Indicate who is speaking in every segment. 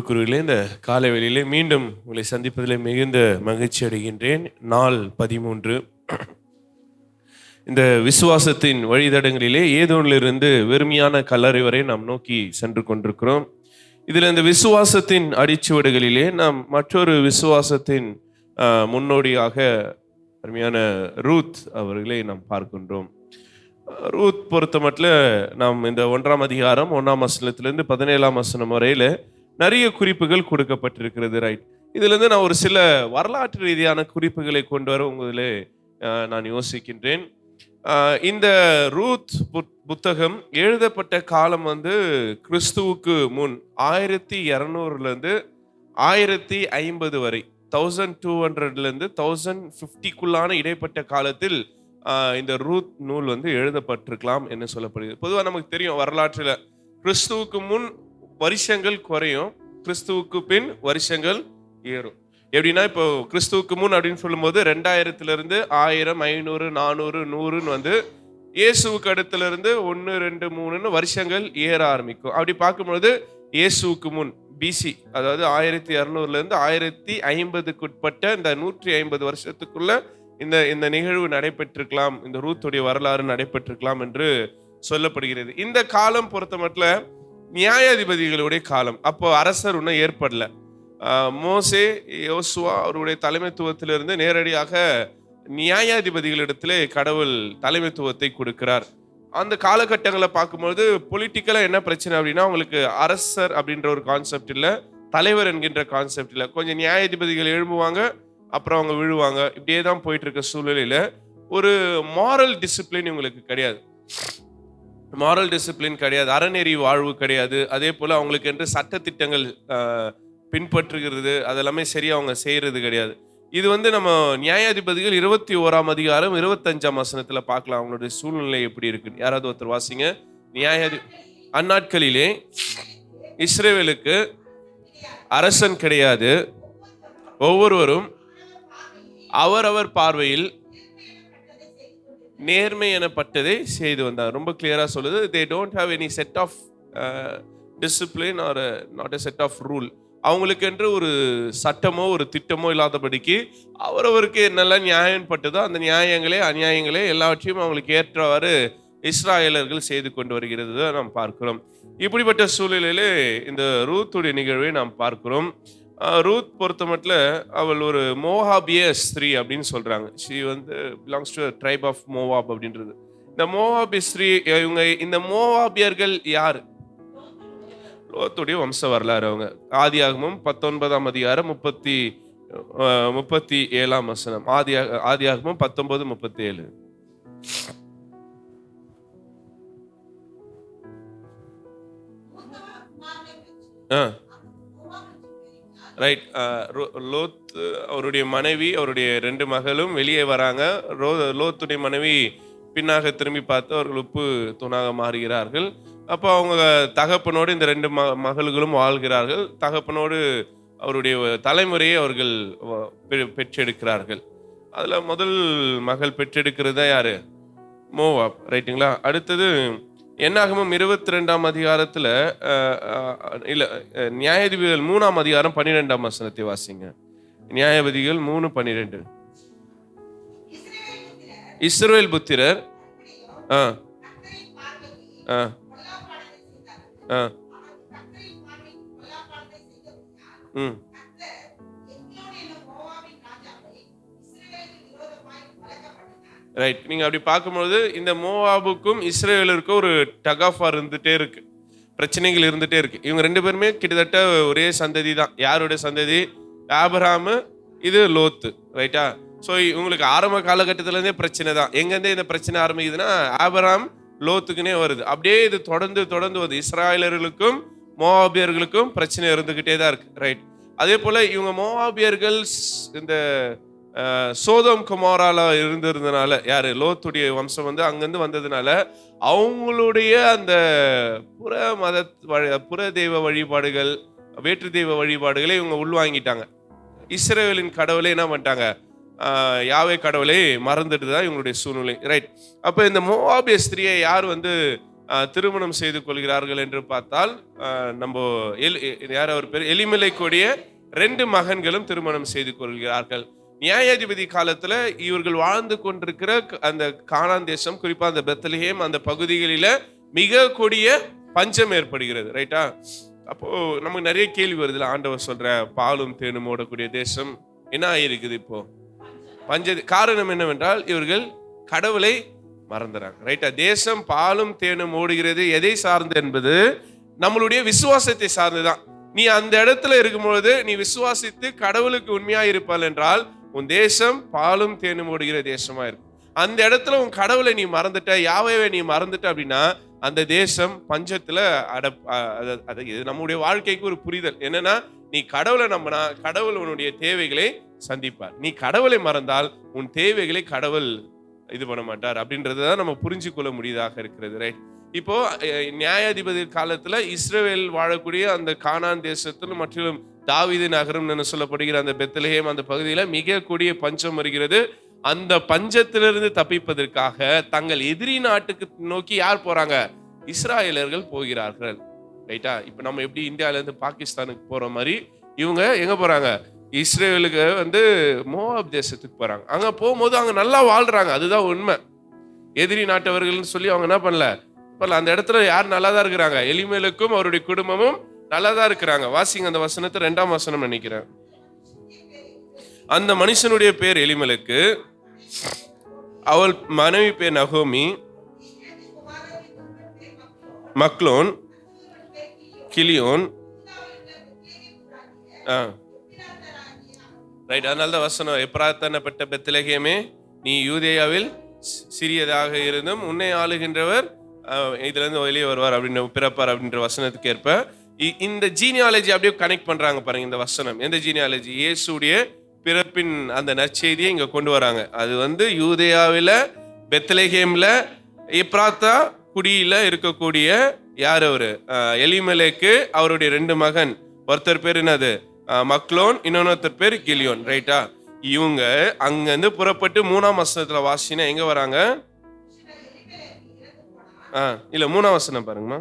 Speaker 1: அன்புக்குரியவர்களே, இந்த காலை வேளையிலே மீண்டும் உங்களை சந்திப்பதில் மிகுந்த மகிழ்ச்சி அடைகின்றேன். நாள் 13. இந்த விசுவாசத்தின் வழித்தடங்களிலே ஏதோனிலிருந்து வெறுமையான கல்லறை வரை நாம் நோக்கி சென்று கொண்டிருக்கிறோம். இதில் இந்த விசுவாசத்தின் அடிச்சுவடுகளிலே நாம் மற்றொரு விசுவாசத்தின் முன்னோடியாக அருமையான ரூத் அவர்களை நாம் பார்க்கின்றோம். ரூத் பொறுத்த மட்டும் நாம் இந்த 1ஆம் அதிகாரம் 1ஆம் வசனத்திலிருந்து 17ஆம் வசனம் வரையில் நிறைய குறிப்புகள் கொடுக்கப்பட்டிருக்கிறது. ரைட், இதிலிருந்து நான் ஒரு சில வரலாற்று ரீதியான குறிப்புகளை கொண்டு வர உங்களிலே நான் யோசிக்கின்றேன். இந்த ரூத் புத்தகம் எழுதப்பட்ட காலம் கிறிஸ்துவுக்கு முன் 1200 1050 வரை, 1200 1050 இடைப்பட்ட காலத்தில் இந்த ரூத் நூல் எழுதப்பட்டிருக்கலாம் என்று சொல்லப்படுகிறது. பொதுவாக நமக்கு தெரியும், வரலாற்றில் கிறிஸ்துவுக்கு முன் வருஷங்கள் குறையும், கிறிஸ்துவுக்கு பின் வருஷங்கள் ஏறும். எப்படின்னா, இப்போ கிறிஸ்துவுக்கு முன் அப்படின்னு சொல்லும்போது 2000 1000 500 400 100ன்னு இயேசுவுக்கு அடுத்திலிருந்து 1 2 3ன்னு வருஷங்கள் ஏற ஆரம்பிக்கும். அப்படி பார்க்கும்பொழுது இயேசுவுக்கு முன் பிசி, அதாவது 1200 1050 உட்பட்ட இந்த 150 வருஷத்துக்குள்ள இந்த நிகழ்வு நடைபெற்றிருக்கலாம், இந்த ரூத்துடைய வரலாறு நடைபெற்றிருக்கலாம் என்று சொல்லப்படுகிறது. இந்த காலம் பொறுத்த மட்டும் நியாயாதிபதிகளுடைய காலம். அப்போ அரசர் இன்னும் ஏற்படல. மோசே யோசுவா அவருடைய தலைமைத்துவத்திலிருந்து நேரடியாக நியாயாதிபதிகளிடத்திலே கடவுள் தலைமைத்துவத்தை கொடுக்கிறார். அந்த காலகட்டங்களை பார்க்கும்போது பொலிட்டிக்கலா என்ன பிரச்சனை அப்படின்னா, அவங்களுக்கு அரசர் அப்படின்ற ஒரு கான்செப்ட் இல்லை, தலைவர் என்கின்ற கான்செப்ட் இல்லை. கொஞ்சம் நியாயாதிபதிகள் எழும்புவாங்க, அப்புறம் அவங்க விழுவாங்க. இப்படியே தான் போயிட்டு இருக்க சூழ்நிலையில ஒரு மாரல் டிசிப்ளின் இவங்களுக்கு கிடையாது. மாரல் டிசிப்ளின் கிடையாது, அறநெறி வாழ்வு கிடையாது. அதே போல அவங்களுக்கு என்று சட்ட திட்டங்கள் பின்பற்றுகிறது அதெல்லாமே சரியா அவங்க செய்யறது கிடையாது. இது நம்ம நியாயாதிபதிகள் 21ஆம் அதிகாரம் 25ஆம் வசனத்துல பார்க்கலாம் அவங்களுடைய சூழ்நிலை எப்படி இருக்குன்னு. யாராவது ஒருத்தர் வாசிங்க. அந்நாட்களிலே இஸ்ரவேலுக்கு அரசன் கிடையாது, ஒவ்வொருவரும் அவரவர் பார்வையில் நேர்மை எனப்பட்டதை செய்து வந்தார். ரொம்ப கிளியரா சொல்லுது. they don't have any set of discipline or not a set of rule. அவங்களுக்கு என்று ஒரு சட்டமோ ஒரு திட்டமோ இல்லாதபடிக்கு அவரவருக்கு என்னெல்லாம் நியாயம் பட்டதோ அந்த நியாயங்களே அநியாயங்களே எல்லாவற்றையும் அவங்களுக்கு ஏற்றவாறு இஸ்ராயலர்கள் செய்து கொண்டு வருகிறது நாம் பார்க்கிறோம். இப்படிப்பட்ட சூழ்நிலையிலே இந்த ரூத்துடைய நிகழ்வை நாம் பார்க்கிறோம். ரூத் பொறுத்த மட்டும் அவள் ஒரு மோவாபிய ஸ்திரீ அப்படின்னு சொல்றாங்க. she belongs to a tribe of Moab அப்படின்றது. இந்த மோவாபிய ஸ்திரீ, இவங்க இந்த மோவாபியர்கள் யாரு? லோத்துடைய வம்ச வரலாறு. அவங்க ஆதியாகமம் 19ஆம் அதிகாரம் 37ஆம் வசனம். ஆதியாகமம் 19:37. ரைட். லோத் அவருடைய மனைவி, அவருடைய 2 மகளும் வெளியே வராங்க. லோத்துடைய மனைவி பின்னாக திரும்பி பார்த்து அவர்கள் உப்பு தூணாக மாறுகிறார்கள். அப்போ அவங்க தகப்பனோடு இந்த 2 மகள்களும் வாழ்கிறார்கள். தகப்பனோடு அவருடைய தலைமுறையை அவர்கள் பெற்றெடுக்கிறார்கள். அதுல முதல் மகள் பெற்றெடுக்கிறது தான் யாரு? மோவாப். ரைட்டுங்களா? அடுத்தது என்னாகமம் 22ஆம் அதிகாரத்துல நியாயாதிபதிகள் 3ஆம் அதிகாரம் 12ஆம் வசனத்தை வாசிங்க. நியாயாதிபதிகள் 3:12. இஸ்ரவேல் புத்திரர் ரைட். நீங்க அப்படி பார்க்கும்போது இந்த மோவாபுக்கும் இஸ்ரவேலுக்கும் ஒரு டக் ஆஃப் வார் இருந்துட்டே இருக்கு, பிரச்சனைகள் இருந்துட்டே இருக்கு. இவங்க 2 பேருமே கிட்டத்தட்ட ஒரே சந்ததி தான். யாருடைய சந்ததி? ஆபிரகாம், இது லோத்து. ரைட்டா? ஸோ இவங்களுக்கு ஆரம்ப காலகட்டத்திலேருந்தே பிரச்சனை தான். எங்கேருந்தே இந்த பிரச்சனை ஆரம்பிக்குதுன்னா ஆபிரகாம் லோத்துக்குனே வருது. அப்படியே இது தொடர்ந்து வருது. இஸ்ராயலர்களுக்கும் மோவாபியர்களுக்கும் பிரச்சனை இருந்துகிட்டே தான் இருக்கு. ரைட். அதே போல இவங்க மோவாபியர்கள் இந்த சோதோம் கொமோரால இருந்ததுனால, யாரு? லோத்துடைய வம்சம் அங்கிருந்து வந்ததுனால அவங்களுடைய அந்த புற தெய்வ வழிபாடுகள், வேற்று தெய்வ வழிபாடுகளை இவங்க உள்வாங்கிட்டாங்க. இஸ்ரவேலின் கடவுளை என்ன பண்ணிட்டாங்க? யாவே கடவுளை மறந்துட்டு தான் இவங்களுடைய சூழ்நிலை. ரைட். அப்போ இந்த மோவாபிய ஸ்திரியை யார் திருமணம் செய்து கொள்கிறார்கள் என்று பார்த்தால் நம்ம யார் அவர் பேர் எலிமெலேக்குடைய 2 மகன்களும் திருமணம் செய்து கொள்கிறார்கள். நியாயாதிபதி காலத்துல இவர்கள் வாழ்ந்து கொண்டிருக்கிற அந்த கானான் தேசம், குறிப்பா அந்த பெத்லகேம் அந்த பகுதிகளில மிக கொடிய பஞ்சம் ஏற்படுகிறது. ரைட்டா? அப்போ நமக்கு நிறைய கேள்வி வருது. ஆண்டவர் சொல்ற பாலும் தேனும் ஓடக்கூடிய தேசம் என்ன ஆயிருக்குது இப்போ? காரணம் என்னவென்றால் இவர்கள் கடவுளை மறந்துறாங்க. ரைட்டா? தேசம் பாலும் தேனும் ஓடுகிறது எதை சார்ந்து என்பது நம்மளுடைய விசுவாசத்தை சார்ந்துதான். நீ அந்த இடத்துல இருக்கும்பொழுது நீ விசுவாசித்து கடவுளுக்கு உண்மையா இருப்பாள் என்றால் உன் தேசம் பாலும் தேனும் ஓடுகிற தேசமா இருக்கும். அந்த இடத்துல உன் கடவுளை நீ மறந்துட்ட, யாவையை நீ மறந்துட்ட அப்படின்னா அந்த தேசம் பஞ்சத்துல இது நம்முடைய வாழ்க்கைக்கு ஒரு புரிதல் என்னன்னா, நீ கடவுளை நம்பினா கடவுள் உன்னுடைய தேவைகளை சந்திப்பார். நீ கடவுளை மறந்தால் உன் தேவைகளை கடவுள் இது பண்ண மாட்டார் அப்படின்றதான் நம்ம புரிஞ்சு கொள்ள முடியதாக இருக்கிறது. ரைட்? இப்போ நியாயாதிபதி காலத்துல இஸ்ரவேல் வாழக்கூடிய அந்த கானான் தேசத்தில் மற்றும் தாவீது நகரம் என்று சொல்லப்படுகிற அந்த பெத்லகேம் அந்த பகுதியில மிக கொடிய பஞ்சம் வருகிறது. அந்த பஞ்சத்திலிருந்து தப்பிப்பதற்காக தங்கள் எதிரி நாட்டுக்கு நோக்கி யார் போறாங்க? இஸ்ராயலர்கள் போகிறார்கள். ரைட்டா? இப்ப நம்ம எப்படி இந்தியால இருந்து பாகிஸ்தானுக்கு போற மாதிரி இவங்க எங்க போறாங்க? இஸ்ரேலுக்கு மோவாப் தேசத்துக்கு போறாங்க. அங்க போகும்போது அங்க நல்லா வாழ்றாங்க, அதுதான் உண்மை. எதிரி நாட்டவர்கள் சொல்லி அவங்க என்ன பண்ணல, அந்த இடத்துல யார் நல்லா தான் இருக்கிறாங்க? எலிமெலேக்கும் அவருடைய குடும்பமும் நல்லா தான் இருக்கிறாங்க. வாசிங்க அந்த வசனத்தை, 2ஆம் வசனம் நினைக்கிறேன். அந்த மனுஷனுடைய பேர் எலிமெலேக்கு, அவள் மனைவி பேர் நகோமி, மக்லோன், கிலியோன். ரைட்? அதனால்தான் வசனம், எப்ராத்தனப்பட்ட பெத்லகேமே நீ யூதேயாவில் சிறியதாக இருந்தும் உன்னை ஆளுகின்றவர் இதுல இருந்து வெளியே வருவார் அப்படின்னு பிறப்பார் அப்படின்ற வசனத்துக்கு ஏற்ப இந்த ஜீனியாலஜி அப்படியே கனெக்ட் பண்றாங்க பாருங்க. இந்த வசனம் எந்த ஜீனியாலஜி? இயேசுடைய பிறப்பின் அந்த நற்செய்தியை இங்க கொண்டு வராங்க. அது யூதேயாவில பெத்லகேம்ல எப்ராத்தா குடியில இருக்கக்கூடிய யார் அவரு? எலிமெலேக்கு, அவருடைய 2 மகன். ஒருத்தர் பேர் என்னது? மக்லோன், இன்னொருத்தர் பேர் கிலியோன். ரைட்டா? இவங்க அங்கிருந்து புறப்பட்டு 3ஆம் வசனத்துல வாசினா எங்க வராங்க? இல்ல 3ஆம் வசனம் பாருங்கம்மா.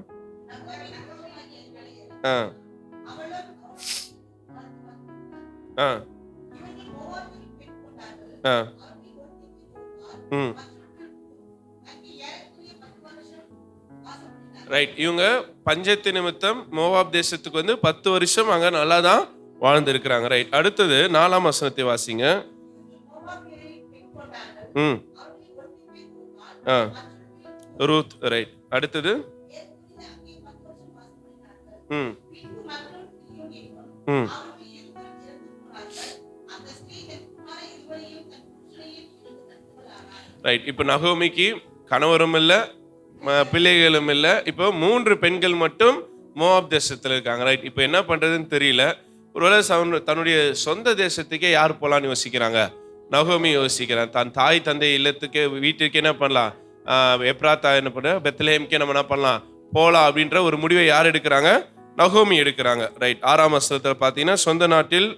Speaker 1: ரைட்? இவங்க பஞ்சத்து நிமித்தம் மோவாப் தேசத்துக்கு 10 வருஷம் அங்க நல்லா தான் வாழ்ந்து இருக்கிறாங்க. ரைட்? அடுத்தது 4ஆம் வசனத்தை வாசிங்க. ரூத். ரைட்? அடுத்தது ரைட்? இப்ப நகோமிக்கு கணவரும் இல்ல, பிள்ளைகளும் இல்ல. இப்போ 3 பெண்கள் மட்டும் மோவாப் தேசத்துல இருக்காங்க. ரைட்? இப்ப என்ன பண்றதுன்னு தெரியல. ஒருவேளை தன்னுடைய சொந்த தேசத்துக்கே யார் போலான்னு யோசிக்கிறாங்க? நகோமி யோசிக்கிறான். தன் தாய் தந்தை இல்லத்துக்கு வீட்டுக்கு என்ன பண்ணலாம்? எப்ராத்தா என்ன பண்ண பெத்லகேம்க்கு நம்ம என்ன பண்ணலாம்? போலாம் அப்படின்ற ஒரு முடிவை யார் எடுக்கிறாங்க? நகோமி எடுக்கிறாங்க. ரைட்? 6ஆம் வசனத்துல பாத்தீங்கன்னா சொந்த நாட்டில்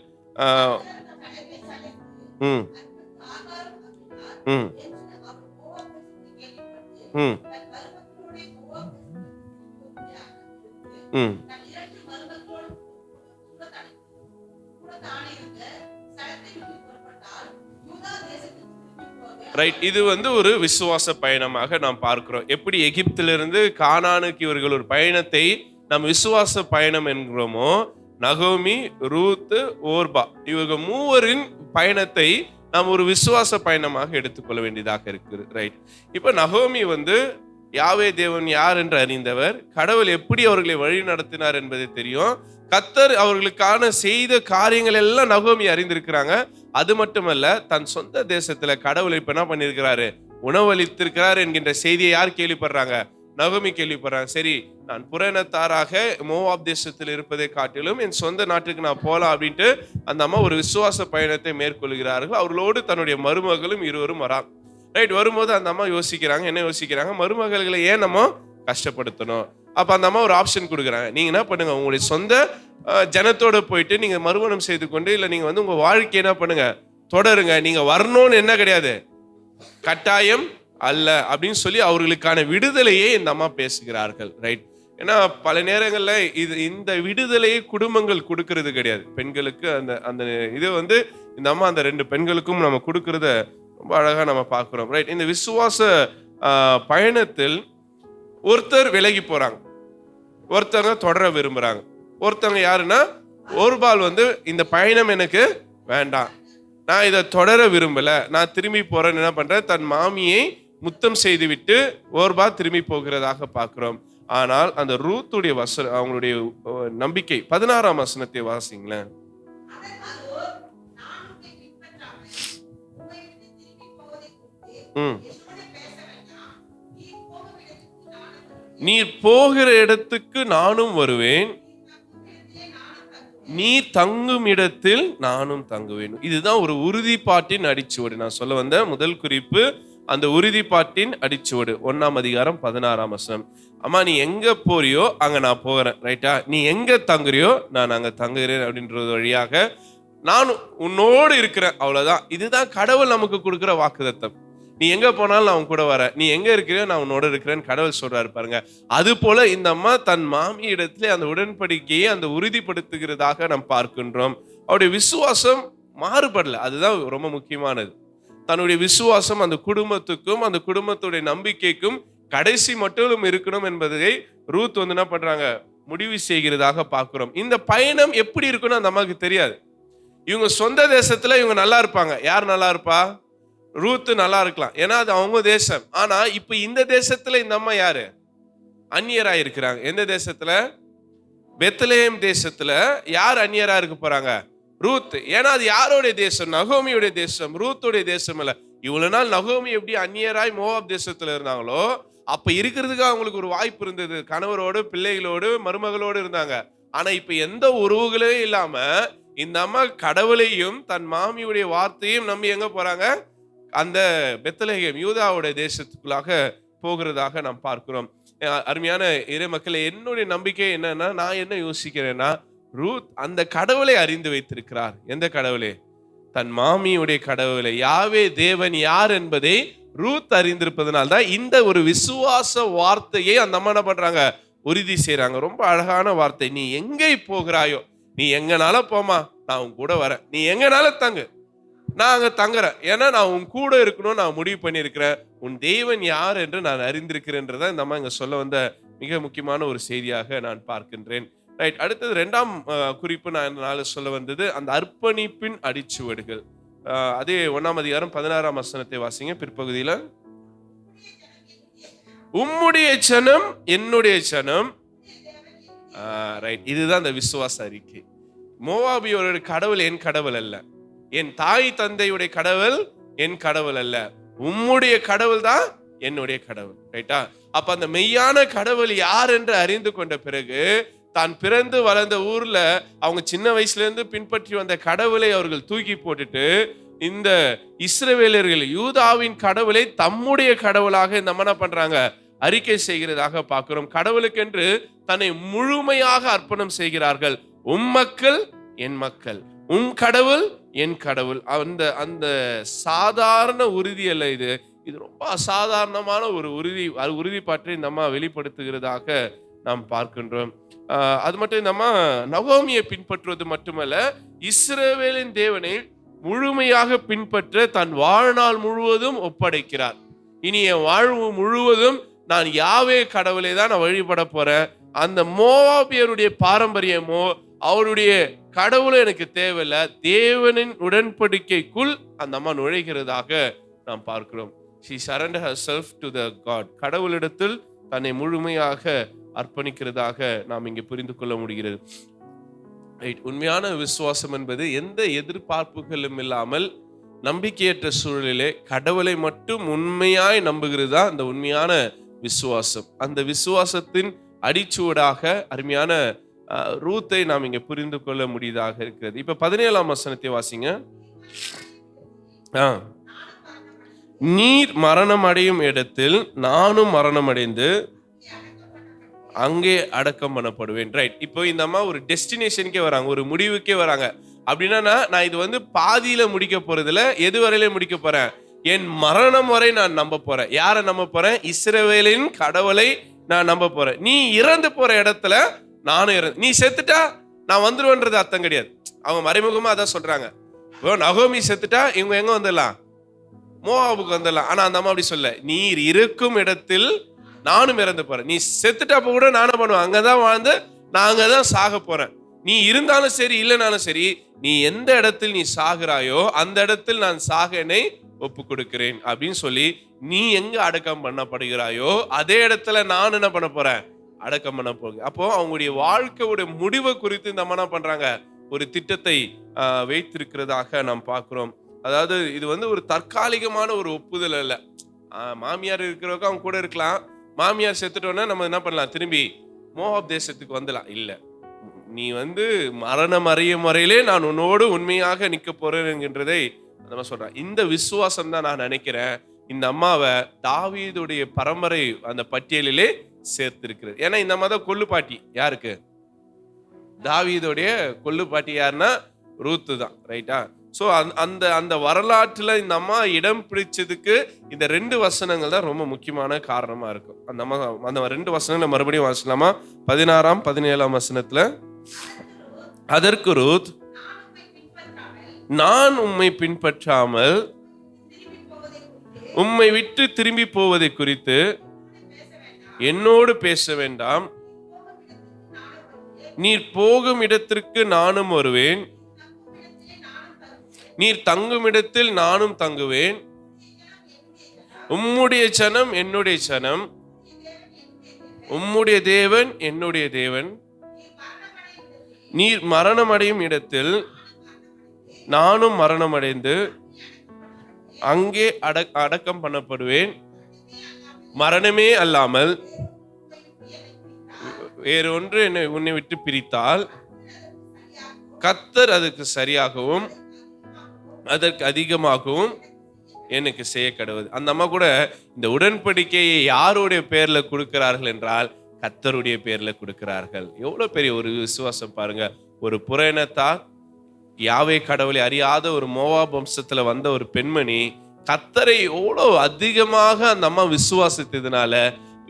Speaker 1: ரைட்? இது ஒரு விசுவாச பயணமாக நாம் பார்க்கிறோம். எப்படி எகிப்திலிருந்து கானானுக்கு இவர்கள் ஒரு பயணத்தை நாம் விசுவாச பயணம் என்கிறோமோ, நகோமி, ரூத், ஓர்பா இவர்கள் 3 பயணத்தை நாம் ஒரு விசுவாச பயணமாக எடுத்துக்கொள்ள வேண்டியதாக இருக்குது. ரைட்? இப்ப நகோமி யாவே தேவன் யார் என்று அறிந்தவர், கடவுள் எப்படி அவர்களை வழி நடத்தினார் என்பது தெரியும். கர்த்தர் அவர்களுக்கான செய்த காரியங்கள் எல்லாம் நகோமி அறிந்திருக்கிறாங்க. அது மட்டுமல்ல, தன் சொந்த தேசத்துல கடவுள் இப்ப என்ன பண்ணிருக்கிறாரு? உணவளித்திருக்கிறார் என்கின்ற செய்தியை யார் கேள்விப்படுறாங்க? நகோமி கேள்விப்படுறாங்க. சரி, நான் புறநத்தாராக மோவாப் தேசத்தில் இருப்பதை காட்டிலும் என் சொந்த நாட்டுக்கு நான் போலாம் அப்படின்ட்டு அந்த அம்மா ஒரு விசுவாச பயணத்தை மேற்கொள்கிறார்கள். அவர்களோடு தன்னுடைய மருமகளும் இருவரும் வராங்க. ரைட்? வரும்போது அந்த அம்மா யோசிக்கிறாங்க. என்ன யோசிக்கிறாங்க? மருமகளை ஏன் நம்ம கஷ்டப்படுத்தணும்? அப்ப அந்த அம்மா ஒரு ஆப்ஷன் கொடுக்குறாங்க. நீங்க என்ன பண்ணுங்க, உங்களுடைய சொந்த ஜனத்தோட போயிட்டு நீங்க மறுமணம் செய்து கொண்டு, இல்ல நீங்க உங்க வாழ்க்கை என்ன பண்ணுங்க, தொடருங்க. நீங்க வரணும்னு என்ன கிடையாது, கட்டாயம் அல்ல அப்படின்னு சொல்லி அவர்களுக்கான விடுதலையே இந்த அம்மா பேசுகிறார்கள். ரைட். ஏன்னா பல நேரங்கள்ல இந்த விடுதலையை குடும்பங்கள் கொடுக்கறது கிடையாது பெண்களுக்கு. அந்த அந்த இது இந்த அம்மா அந்த 2 பெண்களுக்கும் நம்ம கொடுக்கறத ரொம்ப அழகா நம்ம பார்க்கிறோம். ரைட். இந்த விசுவாச பயணத்தில் ஒருத்தர் விலகி போறாங்க, ஒருத்தவங்க தொடர விரும்புறாங்க. ஒருத்தவங்க யாருன்னா ஒருபால் இந்த பயணம் எனக்கு வேண்டாம், நான் இதை தொடர விரும்பல, நான் திரும்பி போறேன்னு என்ன பண்றேன், தன் மாமியை முத்தம் செய்து விட்டு ஒருபால் திரும்பி போகிறதாக பார்க்கிறோம். ஆனால் அந்த ரூத்துடைய அவங்களுடைய நம்பிக்கை 16ஆம் வசனத்தை வாசிங்களேன். நீர் போகிற இடத்துக்கு நானும் வருவேன், நீ தங்கும் இடத்தில் நானும் தங்குவேன். இதுதான் ஒரு உறுதிப்பாட்டின் அடிச்சுவடு. நான் சொல்ல வந்த முதல் குறிப்பு அந்த உறுதிப்பாட்டின் அடிச்சுவடு. 1ஆம் அதிகாரம் 16ஆம் வசனம். அம்மா நீ எங்க போறியோ அங்க நான் போகிறேன். ரைட்டா? நீ எங்க தங்குறியோ நான் அங்க தங்குகிறேன் அப்படின்றது வழியாக நான் உன்னோடு இருக்கிறேன். அவ்வளவுதான். இதுதான் கடவுள் நமக்கு கொடுக்கிற வாக்குத்தத்தம். நீ எங்க போனாலும் நான் உன் கூட வரேன், நீ எங்க இருக்கிறியோ நான் உன்னோட இருக்கிறேன்னு கடவுள் சொல்றாரு பாருங்க. அது போல இந்த அம்மா தன் மாமி இடத்துல அந்த உடன்படிக்கையை அந்த உறுதிப்படுத்துகிறதாக நாம் பார்க்கின்றோம். அவருடைய விசுவாசம் மாறுபடல, அதுதான் ரொம்ப முக்கியமானது. தன்னுடைய விசுவாசம் அந்த குடும்பத்துக்கும் அந்த குடும்பத்துடைய நம்பிக்கைக்கும் கடைசி மட்டும் இருக்கணும் என்பதை ரூத் என்ன பண்றாங்க, முடிவு செய்கிறதாக பார்க்கிறோம். இந்த பயணம் எப்படி இருக்குன்னு அந்த அம்மாவுக்கு தெரியாது. இவங்க சொந்த தேசத்துல இவங்க நல்லா இருப்பாங்க. யார் நல்லா இருப்பா? ரூத் நல்லா இருக்கலாம், ஏன்னா அது அவங்க தேசம். ஆனா இப்ப இந்த தேசத்துல இந்த அம்மா யாரு? அந்நியரா இருக்கிறாங்க. எந்த தேசத்துல? பெத்லெஹேம் தேசத்துல. யார் அந்நியரா இருக்க போறாங்க? ரூத். ஏன்னா அது யாரோடைய தேசம்? நகோமியுடைய தேசம், ரூத்துடைய தேசம் இல்ல. இவ்வளவு நாள் நகோமி எப்படி அந்நியராய் மோவாப் தேசத்துல இருந்தாங்களோ அப்ப இருக்கிறதுக்கு அவங்களுக்கு ஒரு வாய்ப்பு இருந்தது. கணவரோடு பிள்ளைகளோடு மருமகளோடு இருந்தாங்க. ஆனா இப்ப எந்த உறவுகளே இல்லாம இந்த அம்மா கடவுளையும் தன் மாமியுடைய வார்த்தையும் நம்பி எங்க போறாங்க? அந்த பெத்லெஹேம் யூதாவுடைய தேசத்துக்குள்ளாக போகிறதாக நாம் பார்க்கிறோம். அருமையான இறை மக்களை, என்னுடைய நம்பிக்கை என்னன்னா, நான் என்ன யோசிக்கிறேன்னா, ரூத் அந்த கடவுளை அறிந்து வைத்திருக்கிறார். எந்த கடவுளே? தன் மாமியுடைய கடவுளை, யாவே தேவன் யார் என்பதை ரூத் அறிந்திருப்பதனால தான் இந்த ஒரு விசுவாச வார்த்தையை அந்த அம்மா என்ன பண்றாங்க, உறுதி செய்யறாங்க. ரொம்ப அழகான வார்த்தை. நீ எங்கே போகிறாயோ, நீ எங்கனால போமா, நான் உன் கூட வரேன். நீ எங்கனால தங்கு, நான் அங்க தங்குறேன். ஏன்னா நான் உன் கூட இருக்கணும், நான் முடிவு பண்ணியிருக்கிறேன். உன் தேவன் யார் என்று நான் அறிந்திருக்கிறேன்றதான் இந்த அம்மா இங்க சொல்ல வந்த மிக முக்கியமான ஒரு செய்தியாக நான் பார்க்கின்றேன். ரைட். அடுத்தது 2ஆம் குறிப்பு நான் சொல்ல வந்தது அந்த அர்ப்பணிப்பின் அடிச்சுவடுகள். அதே 1ஆம் அதிகாரம் 16ஆம் வசனத்தை வாசிங்க பிற்பகுதியில. உம்முடைய சனம் என்னுடைய சனம். ரைட். இதுதான் அந்த விசுவாச அறிக்கை. மோவாபியோட கடவுள் என் கடவுள் அல்ல, என் தாய் தந்தையுடைய கடவுள் என் கடவுள் அல்ல, உம்முடைய கடவுள் தான் என்னுடைய கடவுள். ரைட்டா? அப்ப அந்த மெய்யான கடவுள் யார் என்று அறிந்து கொண்ட பிறகு தான் பிறந்து வளர்ந்த ஊர்ல அவங்க சின்ன வயசுல இருந்து பின்பற்றி வந்த கடவுளை அவர்கள் தூக்கி போட்டுட்டு இந்த இஸ்ரவேலர்கள் யூதாவின் கடவுளை தம்முடைய கடவுளாக இந்த என்ன பண்றாங்க, அறிக்கை செய்கிறதாக பார்க்கிறோம். கடவுளுக்கென்று தன்னை முழுமையாக அர்ப்பணம் செய்கிறார்கள். உம் மக்கள் என் மக்கள், உம் கடவுள் என் கடவுள். அந்த அந்த சாதாரண உறுதி அல்ல இது, இது ரொம்ப அசாதாரணமான ஒரு உறுதிப்பாட்டை நம்ம வெளிப்படுத்துகிறதாக நாம் பார்க்கின்றோம். அது மட்டும் நம்ம நகோமியை பின்பற்றுவது மட்டுமல்ல, இஸ்ரவேலின் தேவனை முழுமையாக பின்பற்ற தன் வாழ்நாள் முழுவதும் ஒப்படைக்கிறார். இனி என் வாழ்வு முழுவதும் நான் யாவே கடவுளை தான் நான் வழிபட போறேன். அந்த மோவாபியருடைய பாரம்பரியமோ அவருடைய கடவுளும் எனக்கு தேவையில்லை, தேவனின் உடன்படிக்கைக்குள் அந்த அம்மா நுழைகிறதாக நாம் பார்க்கிறோம். She surrendered herself to the God. கடவுளிடத்தில் தன்னை முழுமையாக அர்ப்பணிக்கிறதாக நாம் இங்கே புரிந்து கொள்ள முடிகிறது. உண்மையான விசுவாசம் என்பது எந்த எதிர்பார்ப்புகளும் இல்லாமல் நம்பிக்கையற்ற சூழலிலே கடவுளை மட்டும் உண்மையாய் நம்புகிறது தான் அந்த உண்மையான விசுவாசம். அந்த விசுவாசத்தின் அடிச்சுவடாக அருமையான ரூத்தை நாம் இங்க புரிந்து கொள்ள முடியதாக இருக்கிறது. இப்ப 17ஆம் வசனத்தை வாசிங்க. நீர் மரணம் அடையும் இடத்தில் நானும் மரணம் அடைந்து அங்கே அடக்கம் பண்ணப்படுவேன். ரைட். இப்போ இந்த அம்மா ஒரு டெஸ்டினேஷனுக்கே வராங்க, ஒரு முடிவுக்கே வராங்க. அப்படின்னா நான் இது பாதியில முடிக்க போறதுல எது வரையில முடிக்க போறேன், என் மரணம் வரை நான் நம்ப போறேன். யாரை நம்ப போறேன்? இஸ்ரவேலின் கடவுளை நான் நம்ப போறேன். நீ இறந்து போற இடத்துல நானும் இறந்து, நீ செத்துட்டா நான் வந்துருவேன்றது அர்த்தம் கிடையாது. அவங்க மறைமுகமா அதான் சொல்றாங்க. இப்போ நகோமி செத்துட்டா இவங்க எங்க வந்துடலாம்? மோவாபுக்கு வந்துடலாம். ஆனா அந்த அம்மா அப்படி சொல்ல, நீர் இருக்கும் இடத்தில் நானும் இறந்து போறேன். நீ செத்துட்டப்ப கூட நானும் பண்ணுவேன், அங்கதான் வாழ்ந்து நான் அங்கதான் சாக போறேன். நீ இருந்தாலும் சரி இல்லைனாலும் சரி, நீ எந்த இடத்தில் நீ சாகுறாயோ அந்த இடத்தில் நான் சாகனை ஒப்பு கொடுக்கிறேன் அப்படின்னு சொல்லி, நீ எங்க அடக்கம் பண்ணப்படுகிறாயோ அதே இடத்துல நான் என்ன பண்ண போறேன்? அடக்கம் பண்ண போகிறேன். அப்போ அவங்களுடைய வாழ்க்கையுடைய முடிவை குறித்து இந்த அம்மா என்ன பண்றாங்க? ஒரு திட்டத்தை வைத்திருக்கிறதாக நாம் பார்க்கிறோம். அதாவது இது ஒரு தற்காலிகமான ஒரு ஒப்புதல் அல்ல. மாமியார் இருக்கிறவங்க அவங்க கூட இருக்கலாம். மாமியார் செத்துட்டோன்னா நம்ம என்ன பண்ணலாம்? திரும்பி மோவாப் தேசத்துக்கு வந்துடலாம். இல்ல, நீ மரணம் அறியும் வரையிலே நான் உன்னோடு உண்மையாக நிக்க போறேன் என்கின்றதை நம்ம சொல்றேன். இந்த விசுவாசம் தான் நான் நினைக்கிறேன் இந்த அம்மாவை தாவீதுடைய பரம்பரை அந்த பட்டியலிலே சேர்த்திருக்கிறது. ஏன்னா இந்த அம்மா தான் கொள்ளுப்பாட்டி. யாருக்கு? தாவீதுடைய கொள்ளுப்பாட்டி யாருன்னா ரூத்து தான். ரைட்டா? சோ அந்த அந்த வரலாற்றுல இந்த அம்மா இடம் பிடிச்சதுக்கு இந்த 2 வசனங்கள் தான் ரொம்ப முக்கியமான காரணமா இருக்கும். அந்த அம்மா அந்த 2 வசனங்களை மறுபடியும் வாசிக்கலாமா? 16, 17 வசனத்துல, அதற்கு ரூத், நான் உம்மை பின்பற்றாமல் உம்மை விட்டு திரும்பி போவதை குறித்து என்னோடு பேச வேண்டாம். நீர் போகும் இடத்திற்கு நானும் வருவேன், நீர் தங்கும் இடத்தில் நானும் தங்குவேன். உம்முடைய ஜனம் என்னுடைய ஜனம், உம்முடைய தேவன் என்னுடைய தேவன். நீர் மரணமடையும் இடத்தில் நானும் மரணமடைந்து அங்கே அடக்கம் பண்ணப்படுவேன். மரணமே அல்லாமல் வேறொன்று உன்னை விட்டு பிரித்தால் கர்த்தர் அதுக்கு சரியாகவும் அதற்கு அதிகமாகவும் எனக்கு செய்ய கடவுள். அந்த அம்மா கூட இந்த உடன்படிக்கையை யாருடைய பேர்ல கொடுக்கிறார்கள் என்றால் கர்த்தருடைய பேர்ல கொடுக்கிறார்கள். எவ்வளவு பெரிய ஒரு விசுவாசம் பாருங்க. ஒரு புறநத்தார், யாவே கடவுளை அறியாத ஒரு மோவாப் வம்சத்துல வந்த ஒரு பெண்மணி கர்த்தரை எவ்வளவு அதிகமாக அந்த அம்மா விசுவாசித்ததுனால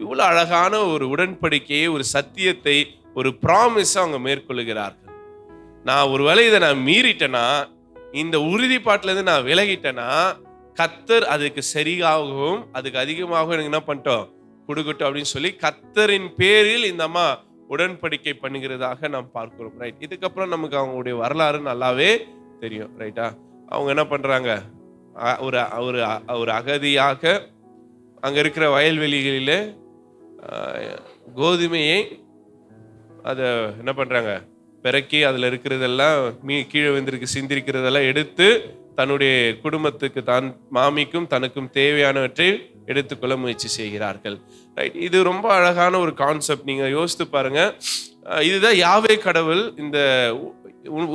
Speaker 1: இவ்வளவு அழகான ஒரு உடன்படிக்கையை, ஒரு சத்தியத்தை, ஒரு ப்ராமிஸ் அவங்க மேற்கொள்ளுகிறார்கள். நான் ஒருவேளை இதை நான் மீறிட்டேன்னா, இந்த உறுதிப்பாட்டுல இருந்து நான் விலகிட்டேன்னா, கர்த்தர் அதுக்கு சரியாகவும் அதுக்கு அதிகமாகவும் எனக்கு என்ன பண்ணிட்டோம்? கொடுக்கட்டும் அப்படின்னு சொல்லி கர்த்தரின் பேரில் இந்த அம்மா உடன்படிக்கை பண்ணுகிறதாக நாம் பார்க்கிறோம். ரைட்? இதுக்கப்புறம் நமக்கு அவங்களுடைய வரலாறு நல்லாவே தெரியும். ரைட்டா? அவங்க என்ன பண்றாங்க? ஒரு அகதியாக அங்க இருக்கிற வயல்வெளிகளிலே கோதுமையை அதை என்ன பண்றாங்க? பிறக்கி அதுல இருக்கிறதெல்லாம் கீழே விழுந்திருக்கு சிந்திருக்கிறதெல்லாம் எடுத்து தன்னுடைய குடும்பத்துக்கு, தான் மாமிக்கும் தனக்கும் தேவையானவற்றை எடுத்துக்கொள்ள முயற்சி செய்கிறார்கள். ரைட்? இது ரொம்ப அழகான ஒரு கான்செப்ட். நீங்க யோசித்து பாருங்க. இதுதான் யாவே கடவுள் இந்த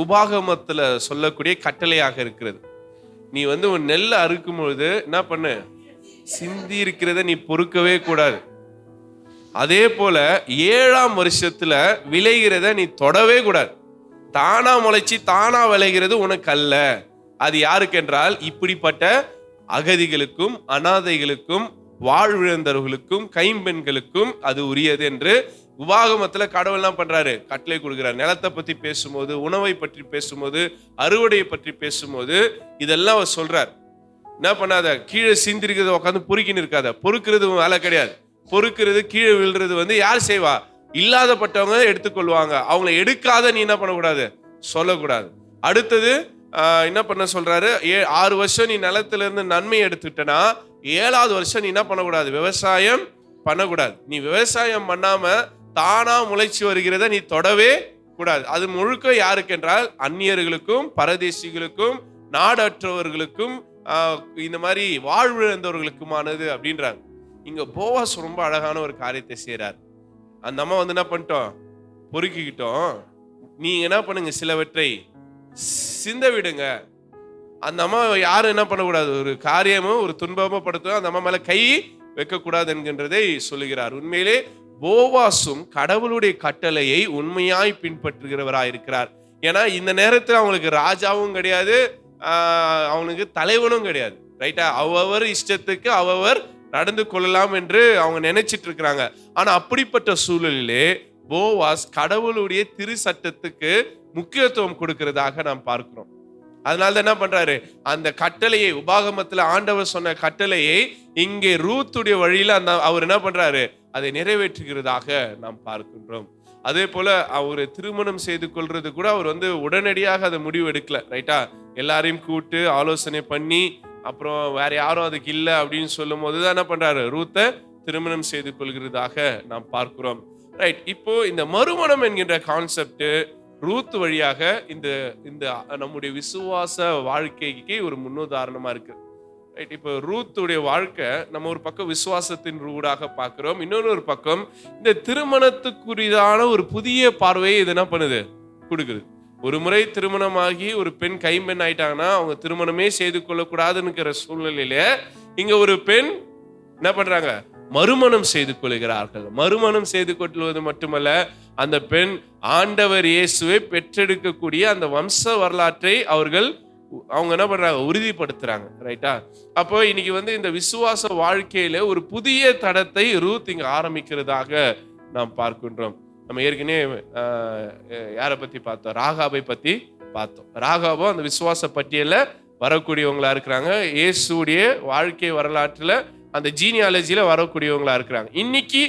Speaker 1: உபாகமத்துல சொல்லக்கூடிய கட்டளையாக இருக்கிறது. நீ உன் நெல்லை அறுக்கும் பொழுது என்ன பண்ணு? சிந்தி இருக்கிறத நீ பொறுக்கவே கூடாது. அதே போல 7ஆம் வருஷத்துல விளைகிறத நீ தொடவே கூடாது. தானா முளைச்சி தானா விளைகிறது உனக்கு அல்ல. அது யாருக்கு என்றால் இப்படிப்பட்ட அகதிகளுக்கும், அனாதைகளுக்கும், வாழ்விழந்தவர்களுக்கும், கைம்பெண்களுக்கும் அது உரியது என்று உபாகமத்துல கடவுள் என்ன பண்றாரு? கட்டளை கொடுக்கிறார். நிலத்தை பத்தி பேசும்போது, உணவை பற்றி பேசும்போது, அறுவடையை பற்றி பேசும்போது இதெல்லாம் அவர் சொல்றார். என்ன பண்ணாத, கீழே சிந்திருக்கிறத உட்காந்து பொறுக்கின்னு இருக்காத. பொறுக்கிறது வேலை கிடையாது. பொறுக்கிறது, கீழே விழுறது யார் செய்வா? இல்லாதப்பட்டவங்க எடுத்துக்கொள்வாங்க. அவங்களை எடுக்காத நீ என்ன பண்ணக்கூடாது? சொல்லக்கூடாது. அடுத்தது என்ன பண்ண சொல்றாரு? 6 வருஷம் நீ நிலத்துல இருந்து நன்மை எடுத்துட்டனா 7ஆவது வருஷம் நீ என்ன பண்ணக்கூடாது? விவசாயம் பண்ணக்கூடாது. நீ விவசாயம் பண்ணாம தானா முளைச்சி வருகிறத நீ தொடவே கூடாது. அது முழுக்க யாருக்கு என்றால் அந்நியர்களுக்கும், பரதேசிகளுக்கும், நாடற்றவர்களுக்கும், இந்த மாதிரி வாழ்விழந்தவர்களுக்குமானது அப்படின்றாங்க. இங்க போவாஸ் ரொம்ப அழகான ஒரு காரியத்தை செய்யறார். அந்த அம்மா என்ன பண்ணிட்டோம்? பொறுக்கிக்கிட்டோம். நீங்க என்ன பண்ணுங்க? சிலவற்றை சிந்த விடுங்க. அந்த அம்மா யாரும் என்ன பண்ணக்கூடாது? ஒரு காரியமும் ஒரு துன்பமோ படுத்தும் அந்த அம்மா மேல கை வைக்கக்கூடாது என்கின்றதை சொல்லுகிறார். உண்மையிலே போவாசும் கடவுளுடைய கட்டளையை உண்மையாய் பின்பற்றுகிறவராய் இருக்கிறார். ஏன்னா இந்த நேரத்தில் அவங்களுக்கு ராஜாவும் கிடையாது, அவனுக்கு தலைவனும் கிடையாது. ரைட்டா? அவவர் இஷ்டத்துக்கு அவவர் நடந்து கொள்ளலாம் என்று அவங்க நினைச்சிட்டு இருக்கிறாங்க. ஆனா அப்படிப்பட்ட சூழலிலே போவாஸ் கடவுளுடைய திரு சட்டத்துக்கு முக்கியத்துவம் கொடுக்கிறதாக நாம் பார்க்கிறோம். அதனால என்ன பண்றாரு, அந்த கட்டளையை, உபாகமத்துல ஆண்டவர் சொன்ன கட்டளையை இங்கே ரூத்துடைய வழியில அவர் என்ன பண்றாரு, அதை நிறைவேற்றுகிறதாக நாம் பார்க்கின்றோம். அதே போல அவர் திருமணம் செய்து கொள்றது கூட அவர் உடனடியாக அதை முடிவு எடுக்கல, ரைட்டா? எல்லாரையும் கூப்பிட்டு ஆலோசனை பண்ணி அப்புறம் வேற யாரும் அதுக்கு இல்லை அப்படின்னு சொல்லும் போதுதான் என்ன பண்றாரு, ரூத்தை திருமணம் செய்து கொள்கிறதாக நாம் பார்க்கிறோம். ரைட். இப்போ இந்த மறுமணம் என்கின்ற கான்செப்ட் ரூத் வழியாக இந்த இந்த நம்முடைய விசுவாச வாழ்க்கைக்கு ஒரு முன்னுதாரணமா இருக்கு. ரைட். இப்போ ரூத்துடைய வாழ்க்கை நம்ம ஒரு பக்கம் விசுவாசத்தின் ரூடாக பார்க்கிறோம், இன்னொரு பக்கம் இந்த திருமணத்துக்குரியதான ஒரு புதிய பார்வையை இது என்ன பண்ணுது, கொடுக்குது. ஒரு முறை திருமணமாகி ஒரு பெண் கைம்பெண் ஆயிட்டாங்கன்னா அவங்க திருமணமே செய்து கொள்ளக்கூடாதுங்கிற சூழ்நிலையில இங்க ஒரு பெண் என்ன பண்றாங்க, மறுமணம் செய்து கொள்கிறார்கள். மறுமணம் செய்து கொள்வது மட்டுமல்ல, அந்த பெண் ஆண்டவர் இயேசுவை பெற்றெடுக்கக்கூடிய அந்த வம்ச வரலாற்றை அவங்க என்ன பண்றாங்க, உறுதிப்படுத்துறாங்க. ரைட்டா? அப்போ இன்னைக்கு இந்த விசுவாச வாழ்க்கையில ஒரு புதிய தடத்தை ரூத் இங்க ஆரம்பிக்கிறதாக நாம் பார்க்கின்றோம். நம்ம ஏற்கனவே யாரை பத்தி பார்த்தோம், ராகாபை பத்தி பார்த்தோம். ராகாபோ அந்த விசுவாச பட்டியல வரக்கூடியவங்களா இருக்கிறாங்க. இயேசுடைய வாழ்க்கை வரலாற்றுல அந்த ஜீனியாலஜில வரக்கூடியவங்களா இருக்கிறாங்க. இன்னைக்கு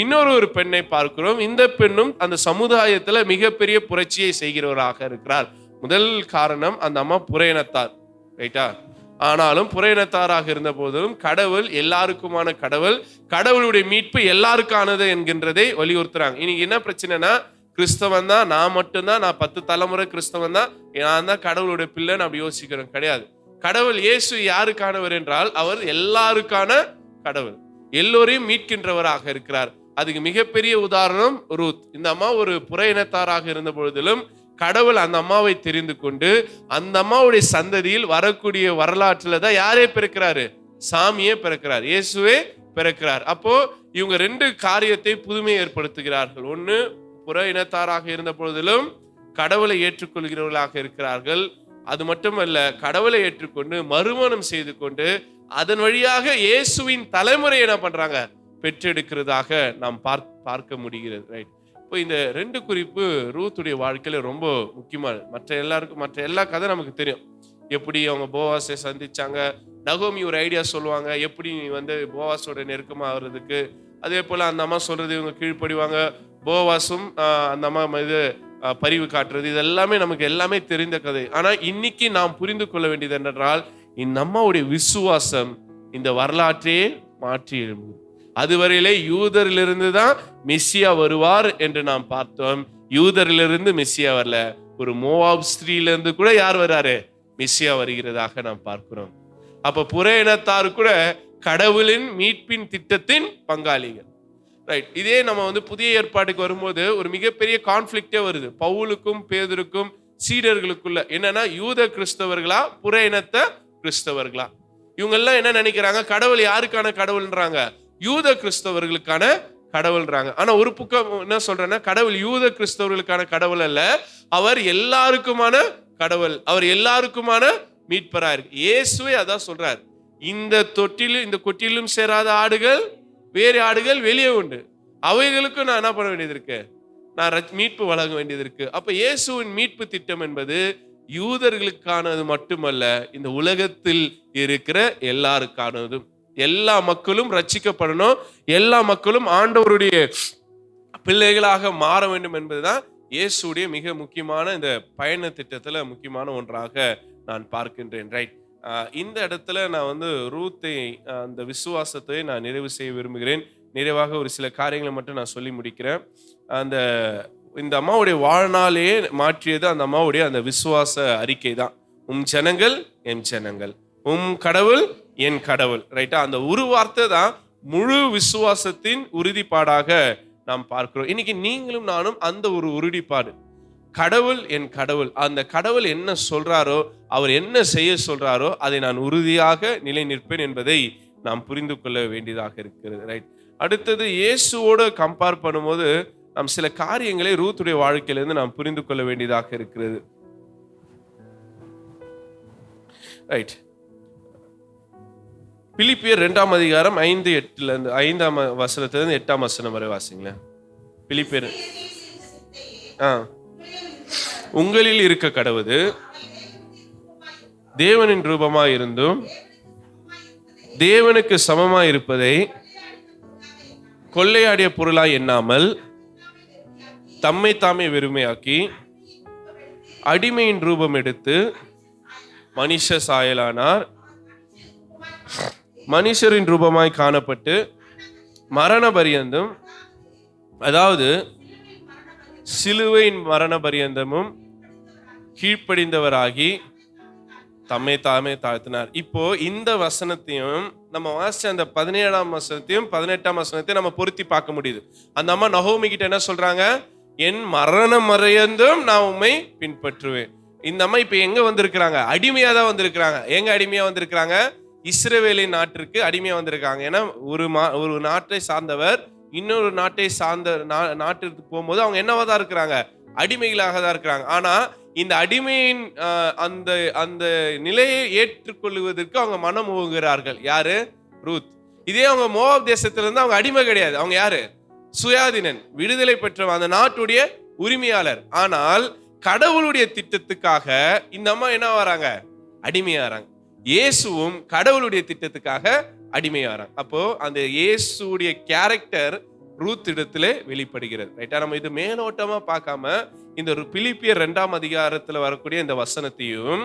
Speaker 1: இன்னொரு பெண்ணை பார்க்கிறோம். இந்த பெண்ணும் அந்த சமுதாயத்துல மிகப்பெரிய புரட்சியை செய்கிறவராக இருக்கிறார். முதல் காரணம், அந்த அம்மா புறையினத்தார், ரைட்டா? ஆனாலும் புறையினத்தாராக இருந்த போதிலும் கடவுள் எல்லாருக்குமான கடவுள், கடவுளுடைய மீட்பு எல்லாருக்கானது என்கின்றதை வலியுறுத்துறாங்க. இன்னைக்கு என்ன பிரச்சனைனா, கிறிஸ்தவன் தான், நான் மட்டும்தான், நான் 10 தலைமுறை கிறிஸ்தவன் தான், நான் தான் கடவுளுடைய பிள்ளைன்னு அப்படி யோசிக்கிறோம். கிடையாது. கடவுள் இயேசு யாருக்கானவர் என்றால் அவர் எல்லாருக்கான கடவுள், எல்லோரையும் மீட்கின்றவராக இருக்கிறார். அதுக்கு மிகப்பெரிய உதாரணம் ரூத். இந்த அம்மா ஒரு புறையினத்தாராக இருந்த பொழுதிலும் கடவுள் அந்த அம்மாவை தெரிந்து கொண்டு அந்த அம்மாவுடைய சந்ததியில் வரக்கூடிய வரலாற்றுல தான் யாரே பிறக்கிறாரு, சாமியே பிறக்கிறார், இயேசுவே பிறக்கிறார். அப்போ இவங்க 2 காரியத்தை புதுமை ஏற்படுத்துகிறார்கள். ஒண்ணு, புற இனத்தாராக இருந்த பொழுதிலும் கடவுளை ஏற்றுக்கொள்கிறவர்களாக இருக்கிறார்கள். அது மட்டுமல்ல, கடவுளை ஏற்றுக்கொண்டு மறுமணம் செய்து கொண்டு அதன் வழியாக இயேசுவின் தலைமுறை என்ன பண்றாங்க, பெற்றெடுக்கிறதாக நாம் பார்க்க முடிகிறது. ரைட். இப்போ இந்த 2 குறிப்பு ரூத்துடைய வாழ்க்கையில ரொம்ப முக்கியமானது. மற்ற எல்லா கதை நமக்கு தெரியும். எப்படி அவங்க போவாஸை சந்திச்சாங்க, நகோமி ஒரு ஐடியா சொல்லுவாங்க, எப்படி நீ போவாஸோட நெருக்கமா ஆகுறதுக்கு. அதே போல அந்த அம்மா சொல்றது இவங்க கீழ்ப்படிவாங்க, போவாஸும் அந்த அம்மா மீது பரிவு காட்டுறது, இது எல்லாமே நமக்கு எல்லாமே தெரிந்த கதை. ஆனா இன்னைக்கு நாம் புரிந்து கொள்ள வேண்டியது என்னென்றால், இந்த அம்மாவுடைய விசுவாசம் இந்த வரலாற்றையே மாற்றி எழும்புது. அதுவரையிலே யூதரிலிருந்து தான் மெஸ்ஸியா வருவார் என்று நாம் பார்த்தோம். யூதரிலிருந்து மெஸ்ஸியா வரல, ஒரு மோவாப் ஸ்திரீலிருந்து கூட யார் வராரு, மெஸ்ஸியா வருகிறதாக நாம் பார்க்கிறோம். அப்ப புற இனத்தார் கூட கடவுளின் மீட்பின் திட்டத்தின் பங்காளிகள். ரைட். இதே நம்ம புதிய ஏற்பாட்டுக்கு வரும்போது ஒரு மிகப்பெரிய கான்ஃபிளிக்டே வருது பவுலுக்கும் பேதுருக்கும் சீடர்களுக்குள்ள. என்னன்னா, யூத கிறிஸ்தவர்களா புற இனத்த கிறிஸ்தவர்களா? இவங்க எல்லாம் என்ன நினைக்கிறாங்க, கடவுள் யாருக்கான கடவுள்ன்றாங்க, யூத கிறிஸ்தவர்களுக்கான கடவுள்ன்றாங்க. ஆனா ஒரு பக்கம் என்ன சொல்றேன்னா, கடவுள் யூத கிறிஸ்தவர்களுக்கான கடவுள் அல்ல, அவர் எல்லாருக்குமான கடவுள், அவர் எல்லாருக்குமான மீட்பரா இருக்கு. இயேசுவே அதான் சொல்றார், இந்த கொட்டிலும் சேராத ஆடுகள், வேறு ஆடுகள் வெளியே உண்டு, அவைகளுக்கும் நான் என்ன பண்ண வேண்டியது இருக்கு, நான் மீட்பு வழங்க வேண்டியது இருக்கு. அப்ப இயேசுவின் மீட்பு திட்டம் என்பது யூதர்களுக்கானது மட்டுமல்ல, இந்த உலகத்தில் இருக்கிற எல்லாருக்கானதும். எல்லா மக்களும் ரட்சிக்கப்படணும், எல்லா மக்களும் ஆண்டவருடைய பிள்ளைகளாக மாற வேண்டும் என்பதுதான் இயேசுடைய மிக முக்கியமான இந்த பயண திட்டத்துல முக்கியமான ஒன்றாக நான் பார்க்கின்றேன். ரைட். இந்த இடத்துல நான் ரூத்தை அந்த விசுவாசத்தை நான் நிறைவு செய்ய விரும்புகிறேன். நிறைவாக ஒரு சில காரியங்களை மட்டும் நான் சொல்லி முடிக்கிறேன். இந்த அம்மாவுடைய வாழ்நாளே மாற்றியது அந்த அம்மாவுடைய அந்த விசுவாச அறிக்கை தான். உம் ஜனங்கள் என் ஜனங்கள், உம் கடவுள் என் கடவுள். ரைட்டா? அந்த ஒரு வார்த்தை தான் முழு விசுவாசத்தின் உறுதிப்பாடாக நாம் பார்க்கிறோம். இன்னைக்கு நீங்களும் நானும் அந்த ஒரு உறுதிப்பாடு, கடவுள் என் கடவுள், அந்த கடவுள் என்ன சொல்றாரோ, அவர் என்ன செய்ய சொல்றாரோ அதை நான் உறுதியாக நிலை நிற்பேன் என்பதை நாம் புரிந்து கொள்ள வேண்டியதாக இருக்கிறது. ரைட். அடுத்தது, இயேசுவோடு கம்பேர் பண்ணும்போது நாம் சில காரியங்களை ரூத்துடைய வாழ்க்கையிலிருந்து நாம் புரிந்து கொள்ள வேண்டியதாக இருக்கிறது. ரைட். பிலிப்பியர் 2ஆம் அதிகாரம் 5:8 5ஆம் வசனத்திலிருந்து 8ஆம் வசனம் வரை வாசிங்களேன். பிலிப்பியர் உங்களில் இருக்க கடவுது, தேவனின் ரூபமாய் இருந்தும் தேவனுக்கு சமமாய் இருப்பதை கொள்ளையாடிய பொருளாய் எண்ணாமல் தம்மை தாமே வெறுமையாக்கி அடிமையின் ரூபம் எடுத்து மனுஷ சாயலானார். மனுஷரின் ரூபமாய் காணப்பட்டு மரண பரியந்தம், அதாவது சிலுவையின் மரண பரியந்தமும் கீழ்ப்படிந்தவராகி தம்மை தாமே தாழ்த்தினார். இப்போ இந்த வசனத்தையும் நம்ம வாசிச்ச அந்த 17ஆம் வசனத்தையும் 18ஆம் வசனத்தையும் நம்ம பொருத்தி பார்க்க முடியுது. அந்த அம்மா நகோமி கிட்ட என்ன சொல்றாங்க? என் மரணம் மறையந்தும் நான் உம்மை பின்பற்றுவேன். இந்த அம்மா இப்ப எங்க வந்திருக்கிறாங்க? அடிமையா தான் வந்திருக்கிறாங்க. எங்க அடிமையா வந்திருக்கிறாங்க? இஸ்ரவேலின் நாட்டிற்கு அடிமையா வந்திருக்காங்க. ஏன்னா ஒரு நாட்டை சார்ந்தவர் இன்னொரு நாட்டை சார்ந்த நாட்டிற்கு போகும்போது அவங்க என்னவா தான் இருக்கிறாங்க? அடிமைகளாக தான் இருக்கிறாங்க. ஆனா இந்த அடிமையின் அந்த அந்த நிலையை ஏற்றுக்கொள்வதற்கு அவங்க மனம் ஊங்குகிறார்கள். யாரு? ரூத். இதே அவங்க மோவாப் தேசத்துல இருந்து அவங்க அடிமை கிடையாது. அவங்க யாரு? சுயாதீனன், விடுதலை பெற்றவன், அந்த நாட்டுடைய உரிமையாளர். ஆனால் கடவுளுடைய திட்டத்துக்காக இந்த அம்மா என்ன வராங்க? அடிமையாறாங்க. இயேசுவும் கடவுளுடைய திட்டத்துக்காக அடிமையாறாங்க. அப்போ அந்த இயேசுடைய கேரக்டர் ரூத் இடத்துல வெளிப்படுகிறது. ரைட்டா? நம்ம இது மேலோட்டமா பார்க்காம இந்த பிலிப்பியர் 2ஆம் அதிகாரத்துல வரக்கூடிய இந்த வசனத்தையும்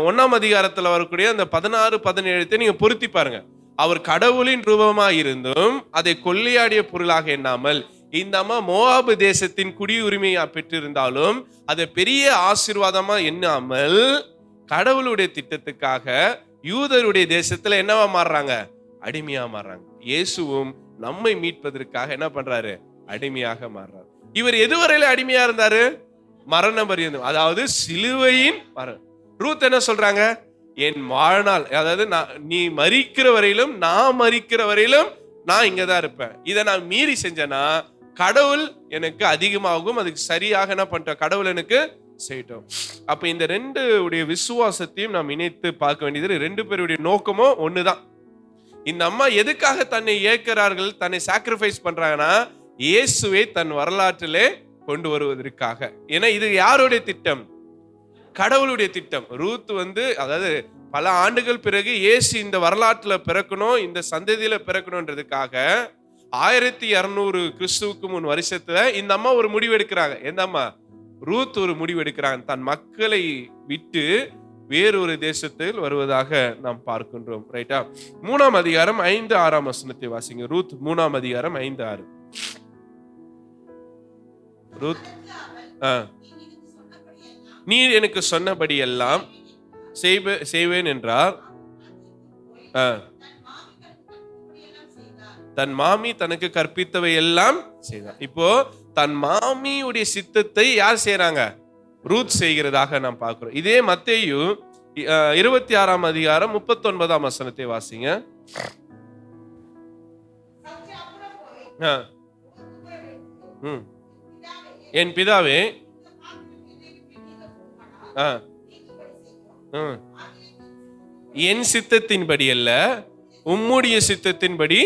Speaker 1: 1ஆம் அதிகாரத்துல வரக்கூடிய அந்த 16, 17 நீங்க பொருத்தி பாருங்க. அவர் கடவுளின் ரூபமா இருந்தும் அதை கொள்ளையாடிய பொருளாக எண்ணாமல், இந்த அம்மா மோவாபு தேசத்தின் குடியுரிமையா பெற்றிருந்தாலும் அதை பெரிய ஆசீர்வாதமா எண்ணாமல் கடவுளுடைய திட்டத்துக்காக யூதருடைய தேசத்துல என்னவா மாறுறாங்க? அடிமையா மாறுறாங்க. இயேசுவும் நம்மை மீட்பதற்காக என்ன பண்றாரு? அடிமையாக மாறுறாரு. இவர் எதுவரையில அடிமையா இருந்தாரு? மரண பரியந்தம், அதாவது சிலுவையின் மரணம். ரூத் என்ன சொல்றாங்க? என் வாழ்நாள், அதாவது நீ மரிக்கிற வரையிலும், நான் மரிக்கிற வரையிலும் நான் இங்கதான் இருப்பேன். இதை நான் மீறி செஞ்சேன்னா கடவுள் எனக்கு அதிகமாகும். அதுக்கு சரியாக என்ன பண்ற? கடவுள் எனக்கு செய்யட்டும். அப்ப இந்த ரெண்டு உடைய விசுவாசத்தையும் நாம் இணைத்து பார்க்க வேண்டியது. ரெண்டு பேருடைய நோக்கமும் ஒண்ணுதான். இந்த அம்மா எதுக்காக தன்னை ஏற்கிறார்கள், தன்னை சாக்ரிஃபைஸ் பண்றாங்கன்னா இயேசுவை தன் வரலாற்றிலே கொண்டு வருவதற்காக. ஏன்னா இது யாருடைய திட்டம்? கடவுளுடைய திட்டம். ரூத் அதாவது பல ஆண்டுகள் பிறகு இயேசு இந்த வரலாற்றுல பிறக்கணும், இந்த சந்ததியில பிறக்கணும்ன்றதுக்காக 1200 கிறிஸ்துவுக்கு முன் வருஷத்துல இந்த அம்மா ஒரு முடிவு எடுக்கிறாங்க. எந்த அம்மா? ரூத் ஒரு முடிவு எடுக்கிறாங்க. தன் மக்களை விட்டு வேறொரு தேசத்தில் வருவதாக நாம் பார்க்கின்றோம். ரைட்டா? 3ஆம் அதிகாரம் 5, 6ஆம் வசனத்தை வாசிங்க. ரூத் 3ஆம் அதிகாரம் 5, 6. ரூத், நீர் எனக்கு சொன்னபடி எல்லாம் செய்வேன் என்றார். தன் மாமி தனக்கு கற்பித்தவை எல்லாம் செய்தார். இப்போ தன் மாமியுடைய சித்தத்தை யார் செய்யறாங்க? ரூத் செய்கிறதாக நாம் பார்க்கிறோம். இதே மத்தேயு 26ஆம் அதிகாரம் 39ஆம் வசனத்தை வாசிங்க. என் பிதாவே, என் சித்தத்தின்படி அல்ல, உம்முடைய சித்தத்தின்படி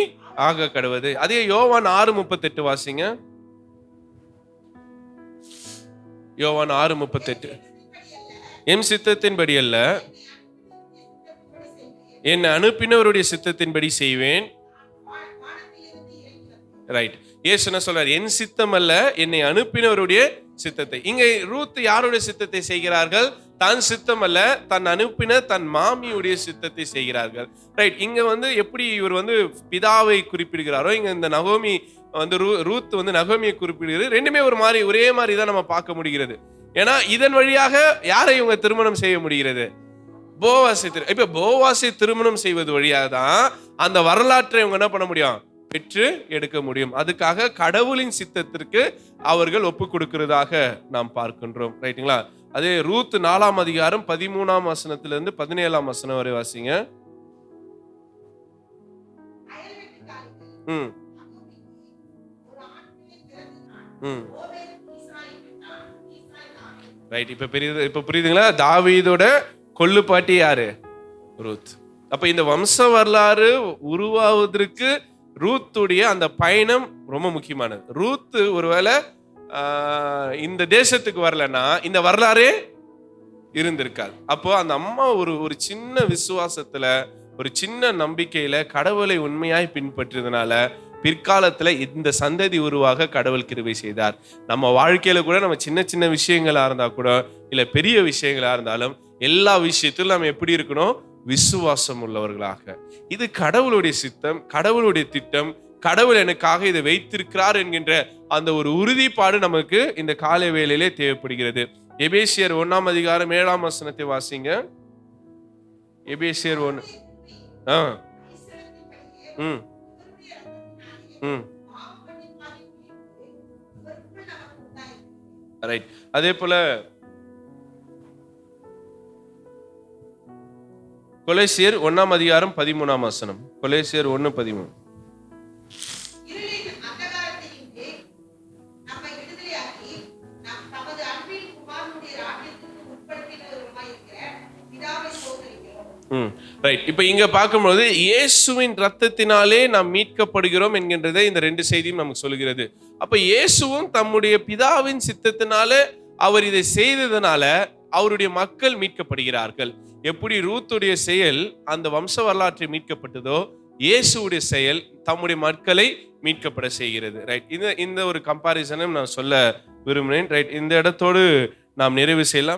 Speaker 1: ஆக கடவுது. அதே யோவான் 6:38 வாசிங்க. யோவான் 6:38. என் சித்தத்தின்படி அல்ல, என்னை அனுப்பினவருடைய சித்தத்தின்படி செய்வேன். ரைட். இயேசு என்ன சொல்றார்? என் சித்தம் அல்ல, என்னை அனுப்பினவருடைய சித்தத்தை. இங்க ரூத் யாருடைய சித்தத்தை செய்கிறார்கள்? தன் சித்தம் அல்ல, தன் அனுப்பின தன் மாமியுடைய சித்தத்தை செய்கிறார்கள். ரைட். இங்க எப்படி இவர் பிதாவை குறிப்பிடுகிறாரோ, இங்க இந்த நகோமி ரூத் நகோமியை குறிப்பிடுகிறது. ரெண்டுமே ஒரே மாதிரி தான் நம்ம பார்க்க முடிகிறது. ஏன்னா இதன் வழியாக யாரை இவங்க திருமணம் செய்ய முடிகிறது? போவாசை. இப்ப போவாசை திருமணம் செய்வது வழியாக தான் அந்த வரலாற்றை இவங்க என்ன பண்ண முடியும்? பெற்று எடுக்க முடியும். அதுக்காக கடவுளின் சித்தத்திற்கு அவர்கள் ஒப்பு கொடுக்கிறதாக நாம் பார்க்கின்றோம். ரைட்டுங்களா? அதே ரூத் 4ஆம் அதிகாரம் 13ஆம் வசனத்திலிருந்து 17ஆம் வசனம் வரை வாசிங்க. ரைட். இப்ப புரியுதுங்களா? தாவீதோட கொள்ளுப்பாட்டி யாரு? ரூத். அப்ப இந்த வம்ச வரலாறு உருவாவதற்கு ரூத்துடைய அந்த பயணம் ரொம்ப முக்கியமானது. ரூத்து ஒருவேளை இந்த தேசத்துக்கு வரலன்னா இந்த வரலாறே இருந்திருக்காது. அப்போ அந்த அம்மா ஒரு ஒரு சின்ன விசுவாசத்துல, ஒரு சின்ன நம்பிக்கையில கடவுளை உண்மையாய் பின்பற்றியதுனால பிற்காலத்துல இந்த சந்ததி உருவாக கடவுள் கிருபை செய்தார். நம்ம வாழ்க்கையில கூட நம்ம சின்ன சின்ன விஷயங்களா இருந்தா கூட, இல்ல பெரிய விஷயங்களா இருந்தாலும் எல்லா விஷயத்திலும் நம்ம எப்படி இருக்கணும்? விசுவாசம் உள்ளவர்களாக. இது கடவுளுடைய சித்தம், கடவுளுடைய திட்டம், கடவுள் எனக்காக இதை வைத்திருக்கிறார் என்கின்ற அந்த ஒரு உறுதிப்பாடு நமக்கு இந்த காலை வேளையிலே தேவைப்படுகிறது. எபேசியர் 1 அதிகாரம் 7 வாசிங்க. எபேசியர் 1. ரைட். அதே போல கொலேசியர் 1 அதிகாரம் 13. கொலேசியர் 1:13. ரைட். இப்ப இங்க பார்க்கும்போது இயேசுவின் ரத்தத்தினாலே நாம் மீட்கப்படுகிறோம் என்கின்றதை இந்த 2 செய்தியும் நமக்கு சொல்கிறது. அப்ப இயேசுவும் தம்முடைய பிதாவின் சித்தத்தினால அவர் இதை செய்ததனால அவருடைய மக்கள் மீட்கப்படுகிறார்கள். எப்படி ரூத்துடைய செயல் அந்த வம்ச வரலாற்றை மீட்கப்பட்டதோ, இயேசுடைய செயல் தம்முடைய மக்களை மீட்கப்பட செய்கிறது. ரைட். இந்த ஒரு கம்பாரிசனும் நான் சொல்ல விரும்புகிறேன். ரைட். இந்த இடத்தோடு நாம் நிறைவு செய்யலாம்.